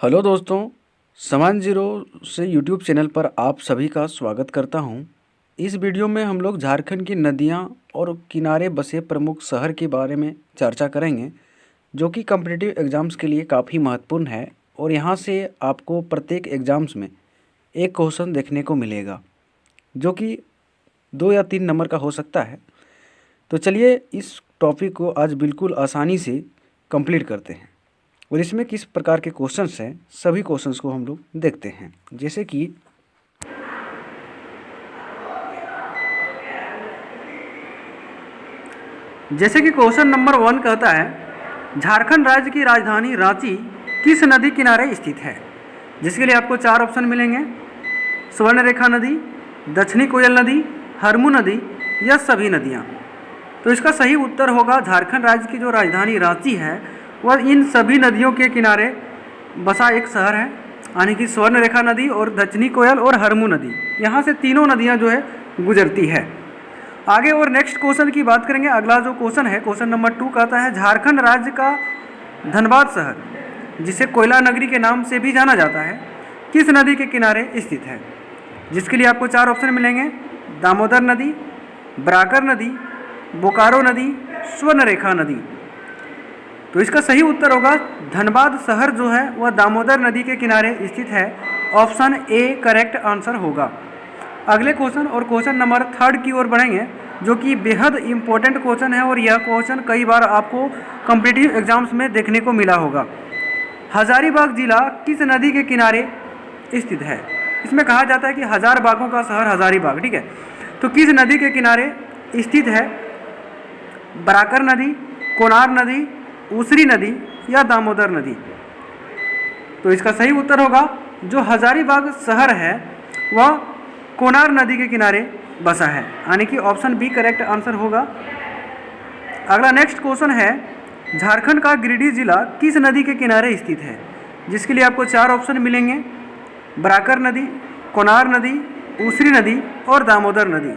Hello दोस्तों, समान zero से यूट्यूब चैनल पर आप सभी का स्वागत करता हूं। इस वीडियो में हम लोग झारखंड की नदियां और किनारे बसे प्रमुख शहर के बारे में चर्चा करेंगे, जो कि कॉम्पिटिटिव एग्ज़ाम्स के लिए काफ़ी महत्वपूर्ण है। और यहां से आपको प्रत्येक एग्ज़ाम्स में एक क्वेश्चन देखने को मिलेगा, जो कि 2 या 3 नंबर का हो सकता है। तो चलिए इस टॉपिक को आज बिल्कुल आसानी से कंप्लीट करते हैं और इसमें किस प्रकार के क्वेश्चंस हैं, सभी क्वेश्चंस को हम लोग देखते हैं। जैसे कि क्वेश्चन नंबर 1 कहता है, झारखंड राज्य की राजधानी रांची किस नदी किनारे स्थित है? जिसके लिए आपको 4 ऑप्शन मिलेंगे: स्वर्णरेखा नदी, दक्षिणी कोयल नदी, हरमू नदी या सभी नदियाँ। तो इसका सही उत्तर होगा झारखंड राज्य की जो राजधानी रांची है वह इन सभी नदियों के किनारे बसा एक शहर है, यानी कि स्वर्णरेखा नदी और दक्षिणी कोयल और हरमू नदी, यहाँ से तीनों नदियाँ जो है गुजरती है। आगे और नेक्स्ट क्वेश्चन की बात करेंगे। अगला जो क्वेश्चन है, क्वेश्चन नंबर 2 कहता है, झारखंड राज्य का धनबाद शहर, जिसे कोयला नगरी के नाम से भी जाना जाता है, किस नदी के किनारे स्थित है? जिसके लिए आपको 4 ऑप्शन मिलेंगे: दामोदर नदी, बराकर नदी, बोकारो नदी, स्वर्णरेखा नदी। तो इसका सही उत्तर होगा धनबाद शहर जो है वह दामोदर नदी के किनारे स्थित है। ऑप्शन ए करेक्ट आंसर होगा। अगले क्वेश्चन और क्वेश्चन नंबर 3 की ओर बढ़ेंगे, जो कि बेहद इंपॉर्टेंट क्वेश्चन है और यह क्वेश्चन कई बार आपको कॉम्पिटिटिव एग्जाम्स में देखने को मिला होगा। हजारीबाग जिला किस नदी के किनारे स्थित है? इसमें कहा जाता है कि 1000 बागों का शहर हजारीबाग, ठीक है। तो किस नदी के किनारे स्थित है? बराकर नदी, कोनार नदी, उसरी नदी या दामोदर नदी? तो इसका सही उत्तर होगा जो हजारीबाग शहर है वह कोनार नदी के किनारे बसा है, यानी कि ऑप्शन बी करेक्ट आंसर होगा। अगला नेक्स्ट क्वेश्चन है, झारखंड का गिरिडीह जिला किस नदी के किनारे स्थित है? जिसके लिए आपको 4 ऑप्शन मिलेंगे: बराकर नदी, कोनार नदी, उसरी नदी और दामोदर नदी।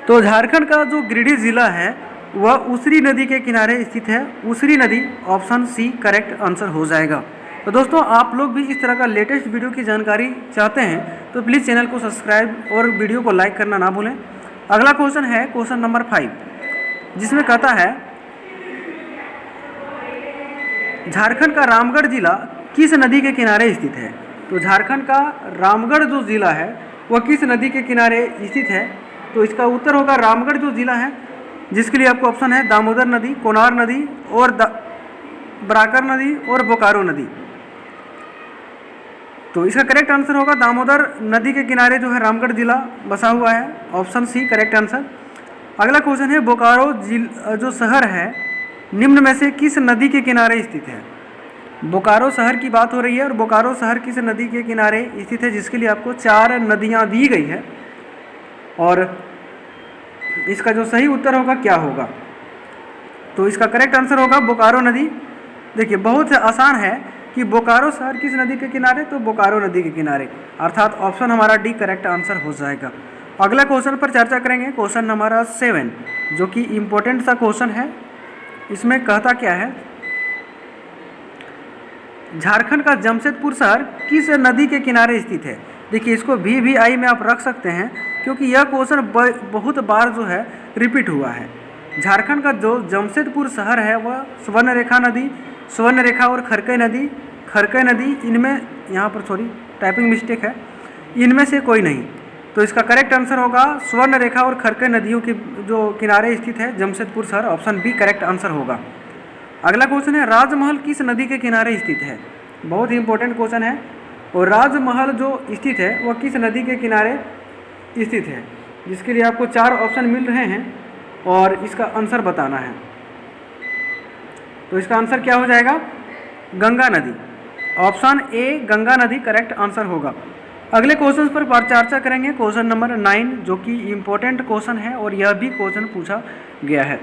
तो झारखंड का जो गिरिडीह जिला है वह उसरी नदी के किनारे स्थित है। उसरी नदी, ऑप्शन सी करेक्ट आंसर हो जाएगा। तो दोस्तों, आप लोग भी इस तरह का लेटेस्ट वीडियो की जानकारी चाहते हैं तो प्लीज़ चैनल को सब्सक्राइब और वीडियो को लाइक करना ना भूलें। अगला क्वेश्चन है क्वेश्चन नंबर 5, जिसमें कहता है, झारखंड का रामगढ़ जिला किस नदी के किनारे स्थित है? तो झारखंड का रामगढ़ जो जिला है वह किस नदी के किनारे स्थित है? तो इसका उत्तर होगा रामगढ़ जो जिला है, जिसके लिए आपको ऑप्शन है दामोदर नदी, कोनार नदी और बराकर नदी और बोकारो नदी। तो इसका करेक्ट आंसर होगा दामोदर नदी के किनारे जो है रामगढ़ जिला बसा हुआ है। Option C correct answer. अगला क्वेश्चन है, बोकारो जो शहर है निम्न में से किस नदी के किनारे स्थित है? बोकारो शहर की बात हो रही है और बोकारो शहर किस नदी के किनारे स्थित है? जिसके लिए आपको 4 नदियाँ दी गई है और इसका जो सही उत्तर होगा क्या होगा? तो इसका करेक्ट आंसर होगा बोकारो नदी। देखिए, बहुत आसान है कि बोकारो शहर किस नदी के किनारे? तो बोकारो नदी के किनारे, अर्थात ऑप्शन हमारा डी करेक्ट आंसर हो जाएगा। अगला क्वेश्चन पर चर्चा करेंगे, क्वेश्चन नंबर 7, जो कि इम्पोर्टेंट सा क्वेश्चन है। इसमें कहता क्या है, झारखंड का जमशेदपुर शहर किस नदी के किनारे स्थित है? देखिए, इसको VVI में आप रख सकते हैं क्योंकि यह क्वेश्चन बहुत बार जो है रिपीट हुआ है। झारखंड का जो जमशेदपुर शहर है वह स्वर्णरेखा नदी, स्वर्णरेखा और खरकई नदी इनमें, यहाँ पर सॉरी टाइपिंग मिस्टेक है, इनमें से कोई नहीं। तो इसका करेक्ट आंसर होगा स्वर्णरेखा और खरकई नदियों के जो किनारे स्थित है जमशेदपुर शहर। ऑप्शन बी करेक्ट आंसर होगा। अगला क्वेश्चन है, राजमहल किस नदी के किनारे स्थित है? बहुत ही इंपॉर्टेंट क्वेश्चन है। और राजमहल जो स्थित है वह किस नदी के किनारे स्थित है? जिसके लिए आपको 4 ऑप्शन मिल रहे हैं और इसका आंसर बताना है। तो इसका आंसर क्या हो जाएगा? गंगा नदी। ऑप्शन ए गंगा नदी करेक्ट आंसर होगा। अगले क्वेश्चन पर चर्चा करेंगे, क्वेश्चन नंबर 9, जो कि इम्पोर्टेंट क्वेश्चन है और यह भी क्वेश्चन पूछा गया है,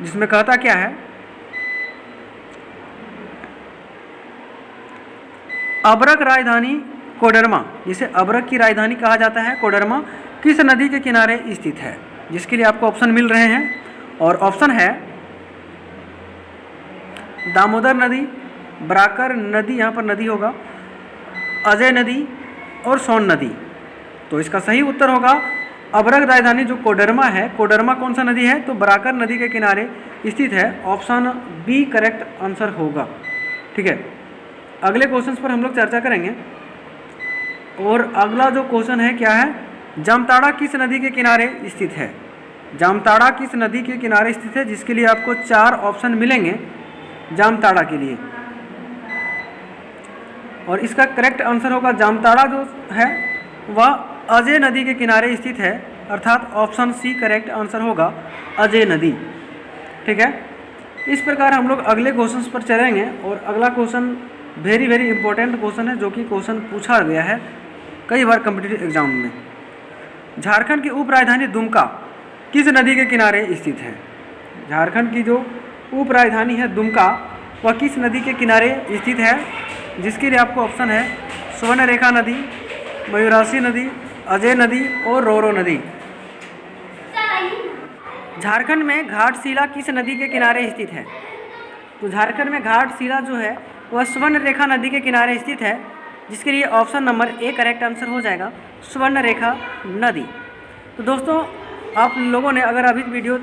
जिसमें कहता क्या है, अबरक राजधानी कोडरमा, जिसे अबरक की राजधानी कहा जाता है, कोडरमा किस नदी के किनारे स्थित है? जिसके लिए आपको ऑप्शन मिल रहे हैं और ऑप्शन है दामोदर नदी, बराकर नदी, यहाँ पर नदी होगा, अजय नदी और सोन नदी। तो इसका सही उत्तर होगा अवरग राजधानी जो कोडरमा है, कोडरमा कौन सा नदी है, तो बराकर नदी के किनारे स्थित है। ऑप्शन बी करेक्ट आंसर होगा। ठीक है, अगले क्वेश्चन पर हम लोग चर्चा करेंगे। और अगला जो क्वेश्चन है क्या है, जामताड़ा किस नदी के किनारे स्थित है। जामताड़ा किस नदी के किनारे स्थित है, जिसके लिए आपको 4 ऑप्शन मिलेंगे जामताड़ा के लिए। और इसका करेक्ट आंसर होगा जामताड़ा जो है वह अजय नदी के किनारे स्थित है, अर्थात ऑप्शन सी करेक्ट आंसर होगा अजय नदी। ठीक है, इस प्रकार हम लोग अगले क्वेश्चन पर चलेंगे। और अगला क्वेश्चन वेरी इंपॉर्टेंट क्वेश्चन है, जो कि क्वेश्चन पूछा गया है कई बार कॉम्पिटिटिव एग्जाम में। झारखंड की उप राजधानी दुमका किस नदी के किनारे स्थित है। झारखंड की जो उप राजधानी है दुमका, वह किस नदी के किनारे स्थित है, जिसके लिए आपको ऑप्शन है स्वर्णरेखा नदी, मयूराक्षी नदी, अजय नदी और रोरो नदी। झारखंड में घाटशिला किस नदी के किनारे स्थित है। तो झारखंड में घाटशिला जो है वह स्वर्णरेखा नदी के किनारे स्थित है, जिसके लिए option number A correct answer हो जाएगा स्वर्णरेखा नदी। तो दोस्तों, आप लोगों ने अगर अभी वीडियो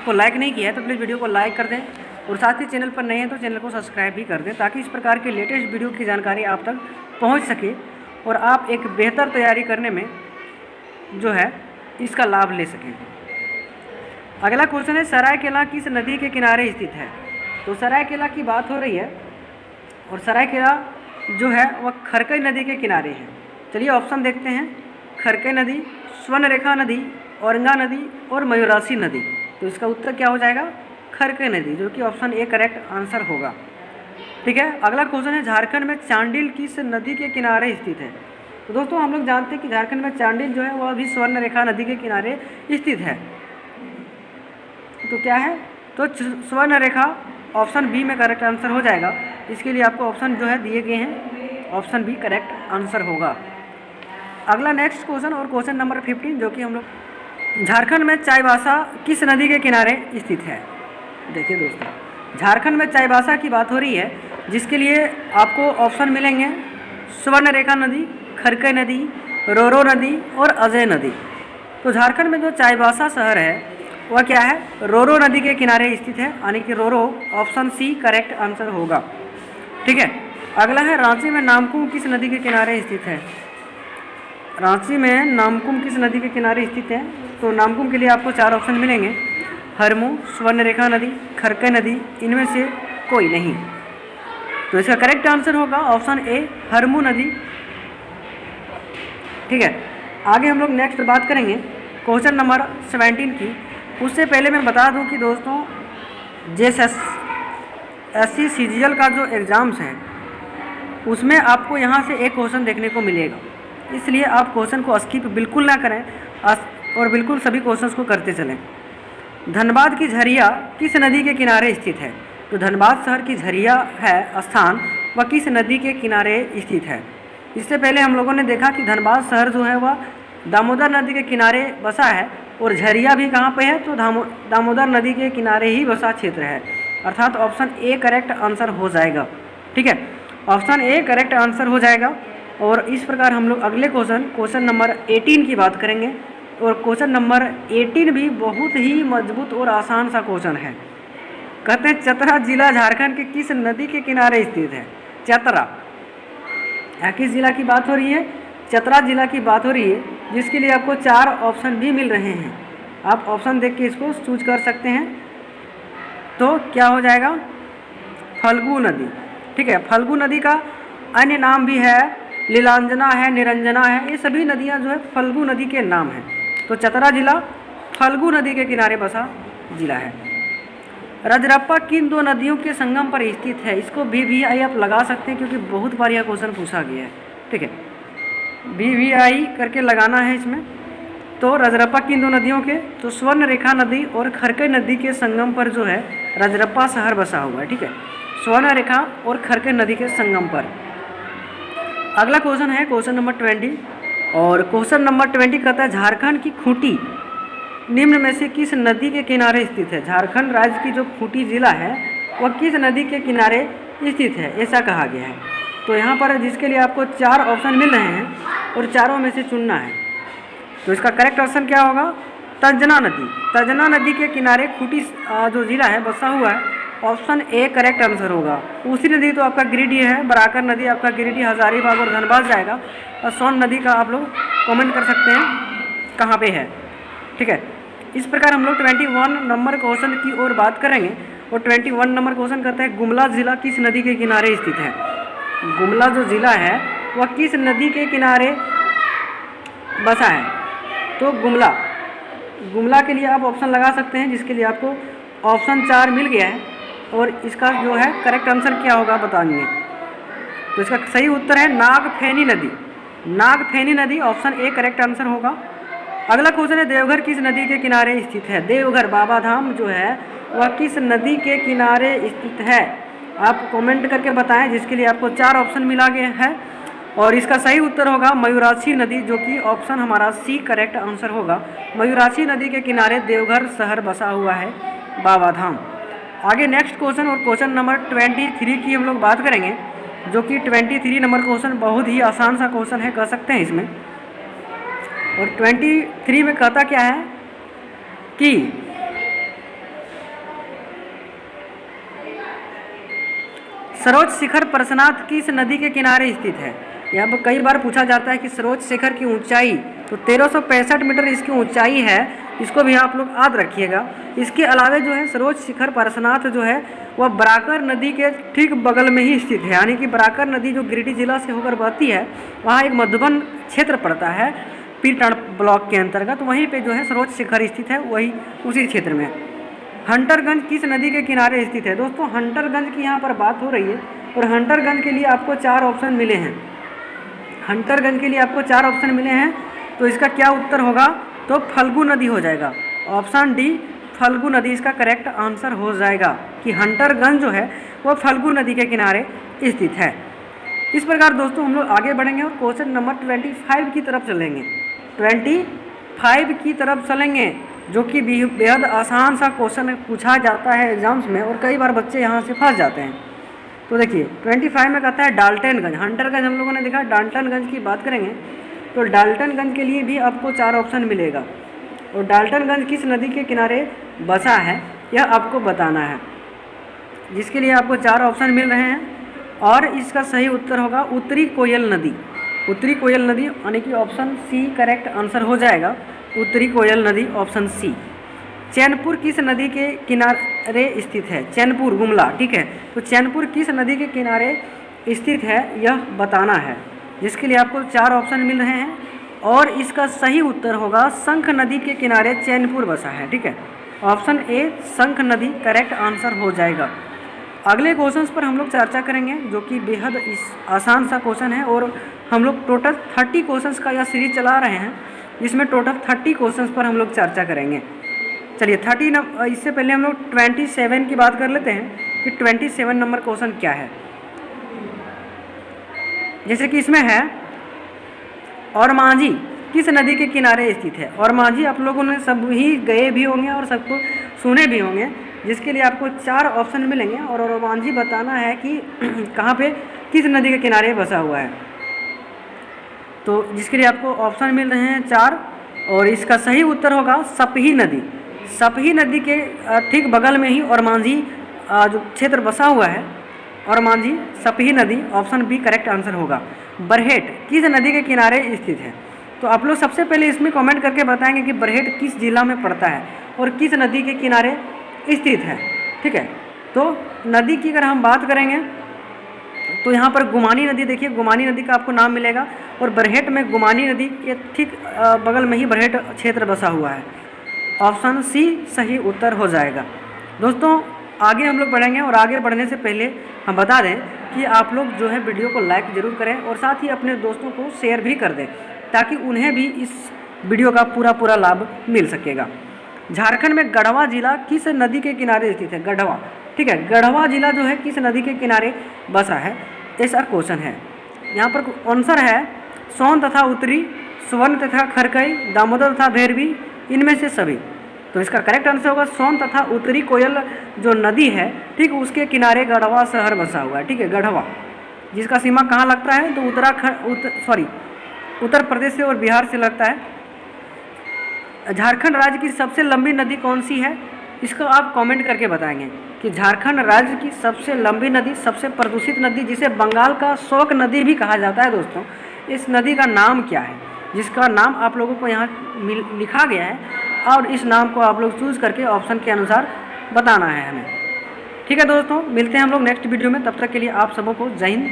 को लाइक नहीं किया है तो प्लीज़ वीडियो को लाइक कर दें, और साथ ही चैनल पर नए हैं तो चैनल को सब्सक्राइब भी कर दें, ताकि इस प्रकार के लेटेस्ट वीडियो की जानकारी आप तक पहुंच सके और आप एक बेहतर तैयारी करने में जो है इसका लाभ ले सकें। अगला क्वेश्चन है सरायकेला किस नदी के किनारे स्थित है। तो सरायकेला की बात हो रही है, और सरायकेला जो है वह खरकई नदी के किनारे है। चलिए ऑप्शन देखते हैं, खरकई नदी, स्वर्णरेखा नदी, औरंगा नदी और मयूराक्षी नदी। तो इसका उत्तर क्या हो जाएगा, खरकई नदी, जो कि ऑप्शन ए करेक्ट आंसर होगा। ठीक है, अगला क्वेश्चन है झारखंड में चांडिल किस नदी के किनारे स्थित है। तो दोस्तों, हम लोग जानते हैं कि झारखंड में चांडिल जो है वह भी स्वर्णरेखा नदी के किनारे स्थित है। तो क्या है, तो स्वर्णरेखा ऑप्शन बी में करेक्ट आंसर हो जाएगा। इसके लिए आपको ऑप्शन जो है दिए गए हैं, ऑप्शन बी करेक्ट आंसर होगा। अगला नेक्स्ट क्वेश्चन और क्वेश्चन नंबर 15, जो कि हम लोग झारखंड में चाईबासा किस नदी के किनारे स्थित है। देखिए दोस्तों, झारखंड में चाईबासा की बात हो रही है, जिसके लिए आपको ऑप्शन मिलेंगे स्वर्णरेखा नदी, खरकई नदी, रोरो नदी और अजय नदी। तो झारखंड में जो चाईबासा शहर है वह क्या है, रोरो नदी के किनारे स्थित है, यानी कि रोरो, ऑप्शन सी करेक्ट आंसर होगा। ठीक है, अगला है रांची में नामकुम किस नदी के किनारे स्थित है। रांची में नामकुम किस नदी के किनारे स्थित है। तो नामकुम के लिए आपको 4 ऑप्शन मिलेंगे, हरमू, स्वर्णरेखा नदी, खरकई नदी, इनमें से कोई नहीं। तो इसका करेक्ट आंसर होगा ऑप्शन ए हरमू नदी। ठीक है, आगे हम लोग नेक्स्ट बात करेंगे क्वेश्चन नंबर 17 की। उससे पहले मैं बता दूं कि दोस्तों, JSSC CGL का जो एग्ज़ाम्स है उसमें आपको यहाँ से एक क्वेश्चन देखने को मिलेगा, इसलिए आप क्वेश्चन को स्किप बिल्कुल ना करें और बिल्कुल सभी क्वेश्चंस को करते चलें। धनबाद की झरिया किस नदी के किनारे स्थित है। तो धनबाद शहर की झरिया है स्थान, वह किस नदी के किनारे स्थित है। इससे पहले हम लोगों ने देखा कि धनबाद शहर जो है वह दामोदर नदी के किनारे बसा है, और झरिया भी कहाँ पे है, तो दामोदर नदी के किनारे ही बसा क्षेत्र है, अर्थात ऑप्शन ए करेक्ट आंसर हो जाएगा। ठीक है, ऑप्शन ए करेक्ट आंसर हो जाएगा। और इस प्रकार हम लोग अगले क्वेश्चन नंबर 18 की बात करेंगे। और क्वेश्चन नंबर 18 भी बहुत ही मजबूत और आसान सा क्वेश्चन है। कहते हैं चतरा जिला झारखंड के किस नदी के किनारे स्थित है। चतरा, किस जिला की बात हो रही है, चतरा जिला की बात हो रही है, जिसके लिए आपको 4 ऑप्शन भी मिल रहे हैं। आप ऑप्शन देख के इसको चूज कर सकते हैं। तो क्या हो जाएगा, फल्गु नदी। ठीक है, फल्गु नदी का अन्य नाम भी है, लीलांजना है, निरंजना है, ये सभी नदियां जो है फल्गु नदी के नाम हैं। तो चतरा जिला फल्गु नदी के किनारे बसा जिला है। रजरप्पा किन 2 नदियों के संगम पर स्थित है। इसको VVI आप लगा सकते हैं, क्योंकि बहुत बार यह क्वेश्चन पूछा गया है। ठीक है, VVI करके लगाना है इसमें। तो रजरप्पा किन 2 नदियों के, तो स्वर्णरेखा नदी और खरकई नदी के संगम पर जो है रजरप्पा शहर बसा हुआ है। ठीक है, स्वर्णरेखा और खरकई नदी के संगम पर। अगला क्वेश्चन है क्वेश्चन नंबर 20, और क्वेश्चन नंबर 20 कहता है झारखंड की खूंटी निम्न में से किस नदी के किनारे स्थित है। झारखंड राज्य की जो खूंटी जिला है वह किस नदी के किनारे स्थित है, ऐसा कहा गया है। तो यहाँ पर जिसके लिए आपको 4 ऑप्शन मिल रहे हैं और चारों में से चुनना है। तो इसका करेक्ट ऑप्शन क्या होगा? तंजना नदी। तंजना नदी के किनारे खूंटी जो जिला है बसा हुआ है। ऑप्शन ए करेक्ट आंसर होगा। उसी नदी तो आपका गिरिडीह है, बराकर नदी आपका गिरिडीह, हजारीबाग और धनबाद जाएगा। और सोन नदी का आप लोग कमेंट कर सकते हैं कहाँ पे है, ठीक है। इस प्रकार हम लोग 21 नंबर क्वेश्चन की ओर बात करेंगे। और 21 नंबर क्वेश्चन करता है गुमला जिला किस नदी के किनारे स्थित है? गुमला जो जिला है वह किस नदी के किनारे बसा है? तो गुमला के लिए आप ऑप्शन लगा सकते हैं, जिसके लिए आपको ऑप्शन 4 मिल गया है। और इसका जो है करेक्ट आंसर क्या होगा बताइए। तो इसका सही उत्तर है नागफेनी नदी। नागफेनी नदी ऑप्शन ए करेक्ट आंसर होगा। अगला क्वेश्चन है देवघर किस नदी के किनारे स्थित है? देवघर बाबा धाम जो है वह किस नदी के किनारे स्थित है? आप कमेंट करके बताएं, जिसके लिए आपको 4 ऑप्शन मिला गया है। और इसका सही उत्तर होगा मयूराक्षी नदी, जो कि ऑप्शन हमारा सी करेक्ट आंसर होगा। मयूराक्षी नदी के किनारे देवघर शहर बसा हुआ है, बाबा धाम। आगे नेक्स्ट क्वेश्चन और क्वेश्चन नंबर 23 की हम लोग बात करेंगे, जो कि 23 नंबर क्वेश्चन बहुत ही आसान सा क्वेश्चन है, कह सकते हैं इसमें। और 23 में कहता क्या है कि सरोज शिखर पार्श्वनाथ किस नदी के किनारे स्थित है? यहाँ पर कई बार पूछा जाता है कि सरोज शिखर की ऊंचाई, तो 1365 मीटर इसकी ऊंचाई है। इसको भी आप लोग याद रखिएगा। इसके अलावा जो है सरोज शिखर पार्श्वनाथ जो है वह बराकर नदी के ठीक बगल में ही स्थित है। यानी कि बराकर नदी जो गिरिडीह जिला से होकर बहती है, वहाँ एक मधुबन क्षेत्र पड़ता है पीरटांड ब्लॉक के अंतर्गत। वहीं पे जो है सरोज शिखर स्थित है, वही उसी क्षेत्र में। हंटरगंज किस नदी के किनारे स्थित है? दोस्तों हंटरगंज की यहाँ पर बात हो रही है। और हंटरगंज के लिए आपको 4 ऑप्शन मिले हैं। हंटरगंज के लिए आपको 4 ऑप्शन मिले हैं। तो इसका क्या उत्तर होगा? तो फल्गु नदी हो जाएगा। ऑप्शन डी फल्गु नदी इसका करेक्ट आंसर हो जाएगा कि हंटरगंज जो है वह फल्गु नदी के किनारे स्थित है। इस प्रकार दोस्तों हम लोग आगे बढ़ेंगे और क्वेश्चन नंबर 25 की तरफ चलेंगे। 25 की तरफ चलेंगे, जो कि बेहद आसान सा क्वेश्चन पूछा जाता है एग्जाम्स में, और कई बार बच्चे यहाँ से फंस जाते हैं। तो देखिए 25 में कहता है डाल्टनगंज। हंटरगंज हम लोगों ने देखा, डाल्टनगंज की बात करेंगे तो डाल्टनगंज के लिए भी आपको 4 ऑप्शन मिलेगा। और डाल्टनगंज किस नदी के किनारे बसा है यह आपको बताना है, जिसके लिए आपको 4 ऑप्शन मिल रहे हैं। और इसका सही उत्तर होगा उत्तरी कोयल नदी। उत्तरी कोयल नदी यानी कि ऑप्शन सी करेक्ट आंसर हो जाएगा। उत्तरी कोयल नदी ऑप्शन सी। चैनपुर किस नदी के किनारे स्थित है? चैनपुर गुमला, ठीक है। तो चैनपुर किस नदी के किनारे स्थित है यह बताना है, जिसके लिए आपको 4 ऑप्शन मिल रहे हैं। और इसका सही उत्तर होगा शंख नदी के किनारे चैनपुर बसा है, ठीक है। ऑप्शन ए शंख नदी करेक्ट आंसर हो जाएगा। अगले क्वेश्चंस पर हम लोग चर्चा करेंगे, जो कि बेहद आसान सा क्वेश्चन है। और हम लोग टोटल 30 क्वेश्चंस का यह सीरीज चला रहे हैं, जिसमें टोटल 30 क्वेश्चंस पर हम लोग चर्चा करेंगे। चलिए 30 इससे पहले हम लोग 27 की बात कर लेते हैं कि 27 नंबर क्वेश्चन क्या है। जैसे कि इसमें है और मांझी किस नदी के किनारे स्थित है? और मांझी आप लोगों ने सब ही गए भी होंगे और सबको सुने भी होंगे, जिसके लिए आपको 4 ऑप्शन मिलेंगे। और मांझी बताना है कि कहाँ पे किस नदी के किनारे बसा हुआ है। तो जिसके लिए आपको ऑप्शन मिल रहे हैं 4। और इसका सही उत्तर होगा सपही नदी। सपही नदी के ठीक बगल में ही और मांझी जो क्षेत्र बसा हुआ है, और मांझी सपही नदी ऑप्शन बी करेक्ट आंसर होगा। बरहेट किस नदी के किनारे स्थित है? तो आप लोग सबसे पहले इसमें कमेंट करके बताएंगे कि बरहेट किस जिला में पड़ता है और किस नदी के किनारे स्थित है, ठीक है। तो नदी की अगर हम बात करेंगे तो यहाँ पर गुमानी नदी, देखिए गुमानी नदी का आपको नाम मिलेगा। और बरहेट में गुमानी नदी के ठीक बगल में ही बरहेट क्षेत्र बसा हुआ है। ऑप्शन सी सही उत्तर हो जाएगा। दोस्तों आगे हम लोग बढ़ेंगे, और आगे बढ़ने से पहले हम बता दें कि आप लोग जो है वीडियो को लाइक ज़रूर करें और साथ ही अपने दोस्तों को शेयर भी कर दें, ताकि उन्हें भी इस वीडियो का पूरा लाभ मिल सकेगा। झारखंड में गढ़वा जिला किस नदी के किनारे स्थित है? गढ़वा, ठीक है। गढ़वा जिला जो है किस नदी के किनारे बसा है, ऐसा क्वेश्चन है। यहाँ पर आंसर है सोन तथा उत्तरी, स्वर्ण तथा खरकई, दामोदर तथा भैरवी, इनमें से सभी। तो तो इसका करेक्ट आंसर होगा सोन तथा उत्तरी कोयल जो नदी है, ठीक, उसके किनारे गढ़वा शहर बसा हुआ है। ठीक है, गढ़वा, जिसका सीमा कहाँ लगता है, तो उत्तर प्रदेश से और बिहार से लगता है। झारखंड राज्य की सबसे लंबी नदी कौन सी है, इसको आप कमेंट करके बताएंगे कि झारखंड राज्य की सबसे लंबी नदी, सबसे प्रदूषित नदी, जिसे बंगाल का शोक नदी भी कहा जाता है दोस्तों, इस नदी का नाम क्या है, जिसका नाम आप लोगों को यहाँ लिखा गया है और इस नाम को आप लोग चूज़ करके ऑप्शन के अनुसार बताना है हमें। ठीक है दोस्तों, मिलते हैं हम लोग नेक्स्ट वीडियो में, तब तक के लिए आप सबों को जय हिंद।